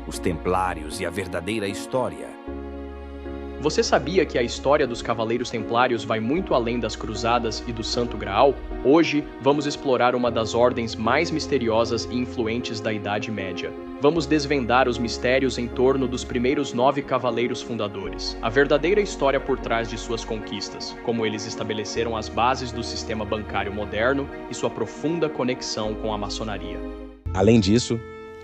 os Templários e a verdadeira história. Você sabia que a história dos Cavaleiros Templários vai muito além das Cruzadas e do Santo Graal? Hoje, vamos explorar uma das ordens mais misteriosas e influentes da Idade Média. Vamos desvendar os mistérios em torno dos primeiros 9 cavaleiros fundadores, a verdadeira história por trás de suas conquistas, como eles estabeleceram as bases do sistema bancário moderno e sua profunda conexão com a maçonaria. Além disso,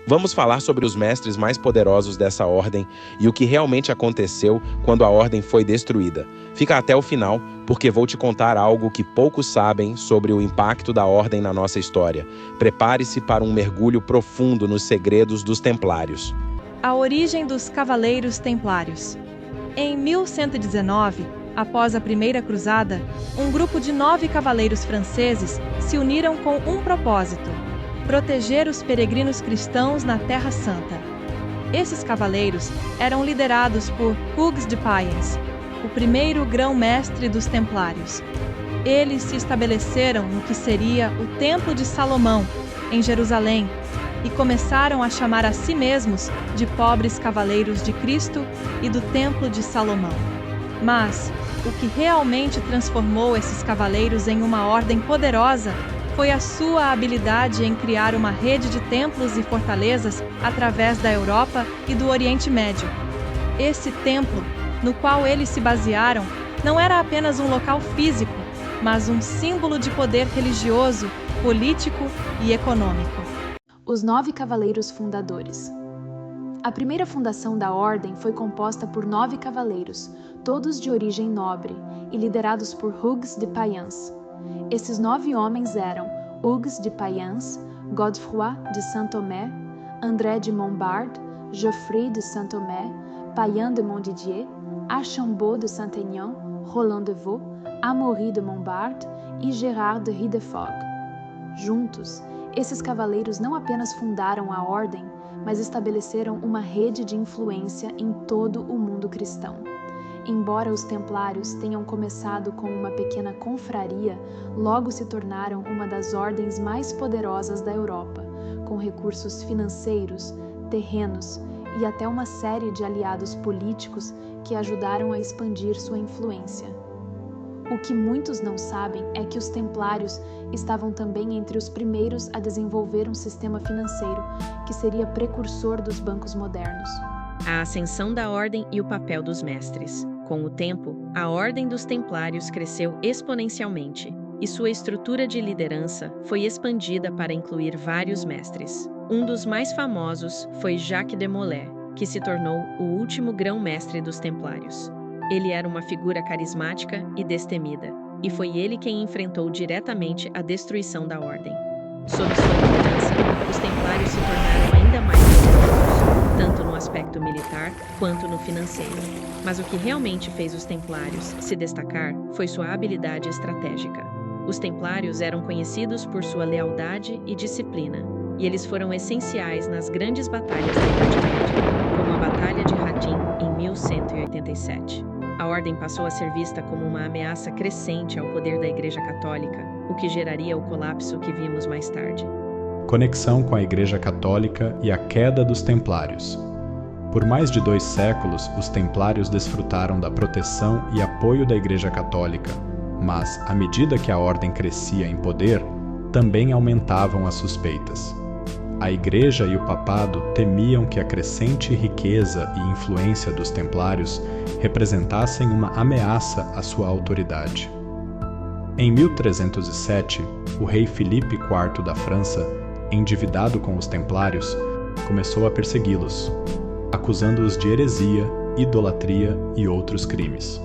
vamos falar sobre os mestres mais poderosos dessa ordem e o que realmente aconteceu quando a ordem foi destruída. Fica até o final, porque vou te contar algo que poucos sabem sobre o impacto da ordem na nossa história. Prepare-se para um mergulho profundo nos segredos dos Templários. A origem dos Cavaleiros Templários. Em 1119, após a Primeira Cruzada, um grupo de 9 cavaleiros franceses se uniram com um propósito: proteger os peregrinos cristãos na Terra Santa. Esses cavaleiros eram liderados por Hugues de Payens, o primeiro grão-mestre dos Templários. Eles se estabeleceram no que seria o Templo de Salomão, em Jerusalém, e começaram a chamar a si mesmos de pobres cavaleiros de Cristo e do Templo de Salomão. Mas o que realmente transformou esses cavaleiros em uma ordem poderosa foi a sua habilidade em criar uma rede de templos e fortalezas através da Europa e do Oriente Médio. Esse templo, no qual eles se basearam, não era apenas um local físico, mas um símbolo de poder religioso, político e econômico. Os 9 cavaleiros fundadores. A primeira fundação da ordem foi composta por 9 cavaleiros, todos de origem nobre, e liderados por Hugues de Payens. Esses 9 homens eram Hugues de Payens, Godefroy de Saint-Omer, André de Montbard, Geoffrey de Saint-Omer, Payen de Montdidier, Archambault de Saint-Aignan, Roland de Vaux, Amaury de Montbard e Gérard de Ridefort. Juntos, esses cavaleiros não apenas fundaram a ordem, mas estabeleceram uma rede de influência em todo o mundo cristão. Embora os Templários tenham começado com uma pequena confraria, logo se tornaram uma das ordens mais poderosas da Europa, com recursos financeiros, terrenos e até uma série de aliados políticos que ajudaram a expandir sua influência. O que muitos não sabem é que os Templários estavam também entre os primeiros a desenvolver um sistema financeiro que seria precursor dos bancos modernos. A ascensão da ordem e o papel dos mestres. Com o tempo, a ordem dos Templários cresceu exponencialmente e sua estrutura de liderança foi expandida para incluir vários mestres. Um dos mais famosos foi Jacques de Molay, que se tornou o último grão-mestre dos Templários. Ele era uma figura carismática e destemida, e foi ele quem enfrentou diretamente a destruição da ordem. Sob sua liderança, os Templários se tornaram ainda mais poderosos, tanto no aspecto militar quanto no financeiro. Mas o que realmente fez os Templários se destacar foi sua habilidade estratégica. Os Templários eram conhecidos por sua lealdade e disciplina, e eles foram essenciais nas grandes batalhas da Idade Média, como a Batalha de Hattin em 1187. A ordem passou a ser vista como uma ameaça crescente ao poder da Igreja Católica, o que geraria o colapso que vimos mais tarde. Conexão com a Igreja Católica e a queda dos Templários. Por mais de 2 séculos, os Templários desfrutaram da proteção e apoio da Igreja Católica, mas, à medida que a ordem crescia em poder, também aumentavam as suspeitas. A Igreja e o Papado temiam que a crescente riqueza e influência dos Templários representassem uma ameaça à sua autoridade. Em 1307, o rei Filipe IV da França, endividado com os Templários, começou a persegui-los, acusando-os de heresia, idolatria e outros crimes.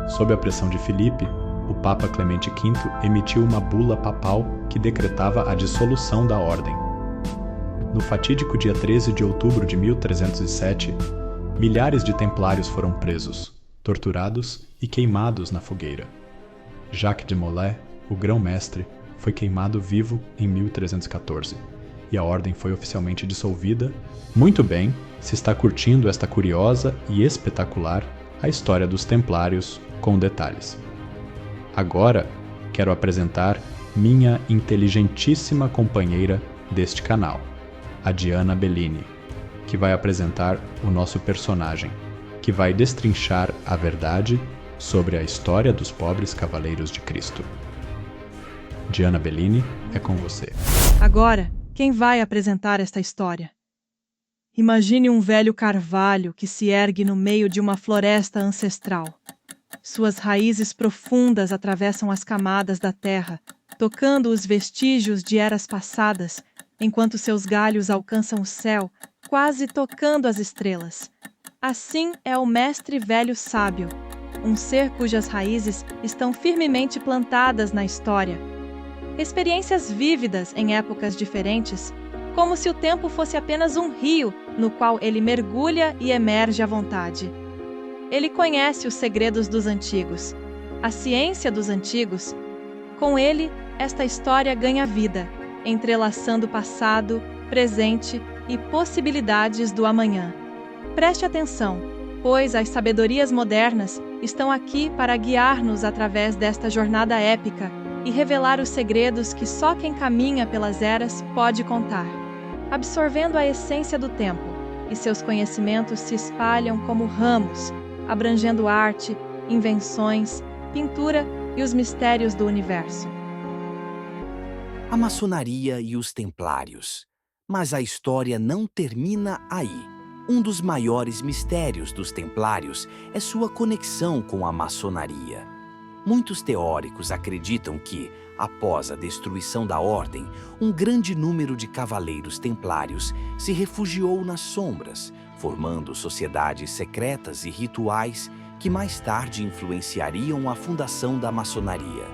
Sob a pressão de Filipe, o Papa Clemente V emitiu uma bula papal que decretava a dissolução da ordem. No fatídico dia 13 de outubro de 1307, milhares de templários foram presos, torturados e queimados na fogueira. Jacques de Molay, o grão-mestre, foi queimado vivo em 1314, e a ordem foi oficialmente dissolvida. Muito bem, se está curtindo esta curiosa e espetacular a história dos Templários com detalhes. Agora, quero apresentar minha inteligentíssima companheira deste canal, a Diana Bellini. que vai apresentar o nosso personagem, que vai destrinchar a verdade sobre a história dos pobres cavaleiros de Cristo. Diana Bellini, é com você. Agora, quem vai apresentar esta história? Imagine um velho carvalho que se ergue no meio de uma floresta ancestral. Suas raízes profundas atravessam as camadas da terra, tocando os vestígios de eras passadas, enquanto seus galhos alcançam o céu, quase tocando as estrelas. Assim é o mestre velho sábio, um ser cujas raízes estão firmemente plantadas na história. Experiências vívidas em épocas diferentes, como se o tempo fosse apenas um rio no qual ele mergulha e emerge à vontade. Ele conhece os segredos dos antigos, a ciência dos antigos. Com ele, esta história ganha vida, entrelaçando passado, presente e possibilidades do amanhã. Preste atenção, pois as sabedorias modernas estão aqui para guiar-nos através desta jornada épica e revelar os segredos que só quem caminha pelas eras pode contar. Absorvendo a essência do tempo, e seus conhecimentos se espalham como ramos, abrangendo arte, invenções, pintura e os mistérios do universo. A maçonaria e os templários. Mas a história não termina aí. Um dos maiores mistérios dos templários é sua conexão com a maçonaria. Muitos teóricos acreditam que, após a destruição da ordem, um grande número de cavaleiros templários se refugiou nas sombras, formando sociedades secretas e rituais que mais tarde influenciariam a fundação da maçonaria.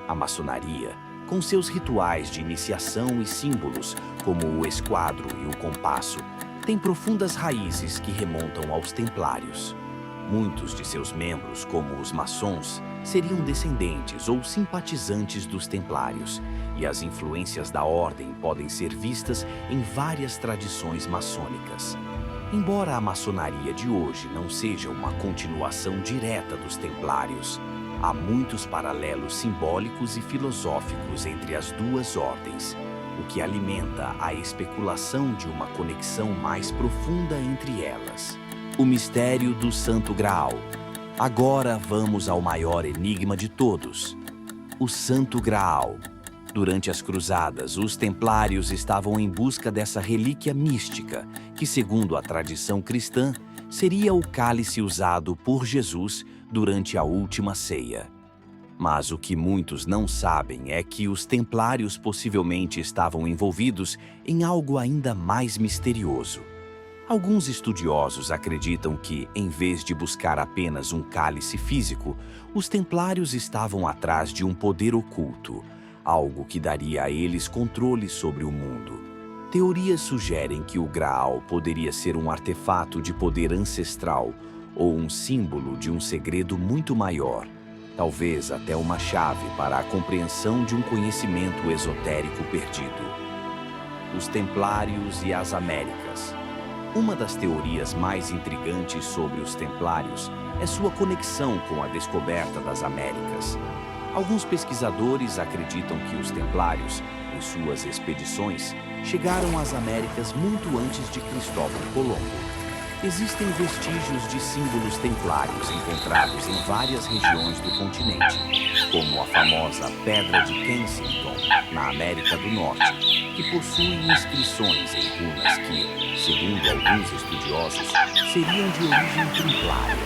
A maçonaria, com seus rituais de iniciação e símbolos, como o esquadro e o compasso, tem profundas raízes que remontam aos templários. Muitos de seus membros, como os maçons, seriam descendentes ou simpatizantes dos templários, e as influências da ordem podem ser vistas em várias tradições maçônicas. Embora a maçonaria de hoje não seja uma continuação direta dos templários, há muitos paralelos simbólicos e filosóficos entre as duas ordens, o que alimenta a especulação de uma conexão mais profunda entre elas. O mistério do Santo Graal. Agora vamos ao maior enigma de todos: o Santo Graal. Durante as Cruzadas, os templários estavam em busca dessa relíquia mística, que, segundo a tradição cristã, seria o cálice usado por Jesus durante a última ceia. Mas o que muitos não sabem é que os templários possivelmente estavam envolvidos em algo ainda mais misterioso. Alguns estudiosos acreditam que, em vez de buscar apenas um cálice físico, os templários estavam atrás de um poder oculto, algo que daria a eles controle sobre o mundo. Teorias sugerem que o Graal poderia ser um artefato de poder ancestral ou um símbolo de um segredo muito maior, talvez até uma chave para a compreensão de um conhecimento esotérico perdido. Os Templários e as Américas. Uma das teorias mais intrigantes sobre os Templários é sua conexão com a descoberta das Américas. Alguns pesquisadores acreditam que os Templários, em suas expedições, chegaram às Américas muito antes de Cristóvão Colombo. Existem vestígios de símbolos templários encontrados em várias regiões do continente, como a famosa Pedra de Kensington, na América do Norte, que possui inscrições em runas que, segundo alguns estudiosos, seriam de origem templária.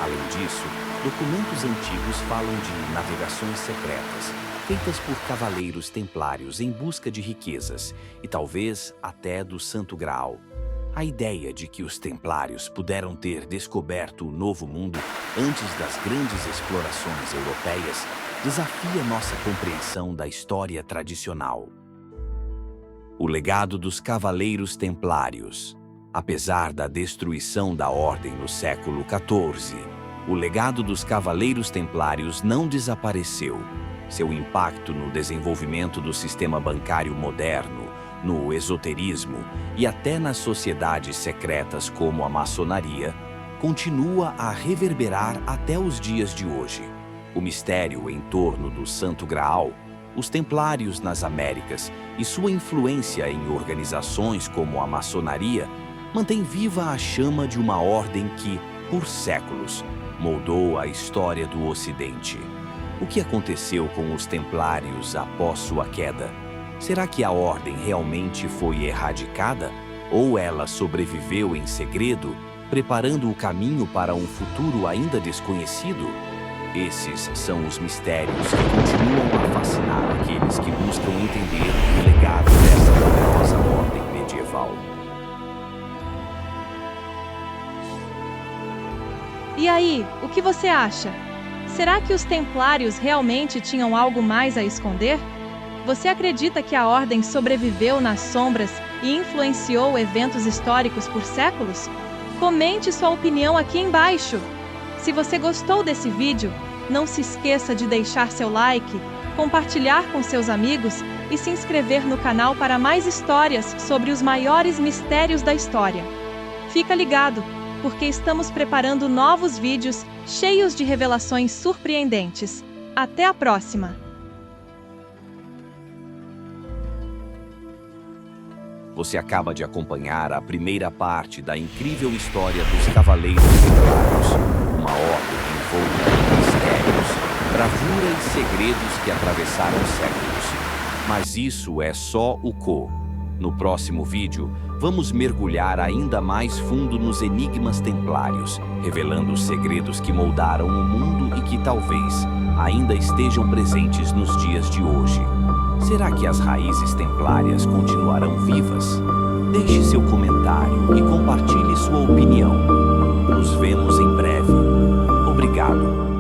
Além disso, documentos antigos falam de navegações secretas, feitas por cavaleiros templários em busca de riquezas e talvez até do Santo Graal. A ideia de que os templários puderam ter descoberto o Novo Mundo antes das grandes explorações europeias desafia nossa compreensão da história tradicional. O legado dos Cavaleiros Templários. Apesar da destruição da Ordem no século XIV, o legado dos Cavaleiros Templários não desapareceu. Seu impacto no desenvolvimento do sistema bancário moderno, no esoterismo e até nas sociedades secretas como a maçonaria, continua a reverberar até os dias de hoje. O mistério em torno do Santo Graal, os Templários nas Américas e sua influência em organizações como a maçonaria mantém viva a chama de uma ordem que, por séculos, moldou a história do Ocidente. O que aconteceu com os Templários após sua queda? Será que a ordem realmente foi erradicada? Ou ela sobreviveu em segredo, preparando o caminho para um futuro ainda desconhecido? Esses são os mistérios que continuam a fascinar aqueles que buscam entender o legado dessa poderosa ordem medieval. E aí, o que você acha? Será que os Templários realmente tinham algo mais a esconder? Você acredita que a ordem sobreviveu nas sombras e influenciou eventos históricos por séculos? Comente sua opinião aqui embaixo! Se você gostou desse vídeo, não se esqueça de deixar seu like, compartilhar com seus amigos e se inscrever no canal para mais histórias sobre os maiores mistérios da história. Fica ligado, porque estamos preparando novos vídeos cheios de revelações surpreendentes. Até a próxima! Você acaba de acompanhar a primeira parte da incrível história dos Cavaleiros Templários, uma ordem envolta em mistérios, bravura e segredos que atravessaram séculos. Mas isso é só o começo. No próximo vídeo, vamos mergulhar ainda mais fundo nos enigmas templários, revelando os segredos que moldaram o mundo e que talvez ainda estejam presentes nos dias de hoje. Será que as raízes templárias continuarão vivas? Deixe seu comentário e compartilhe sua opinião. Nos vemos em breve. Obrigado.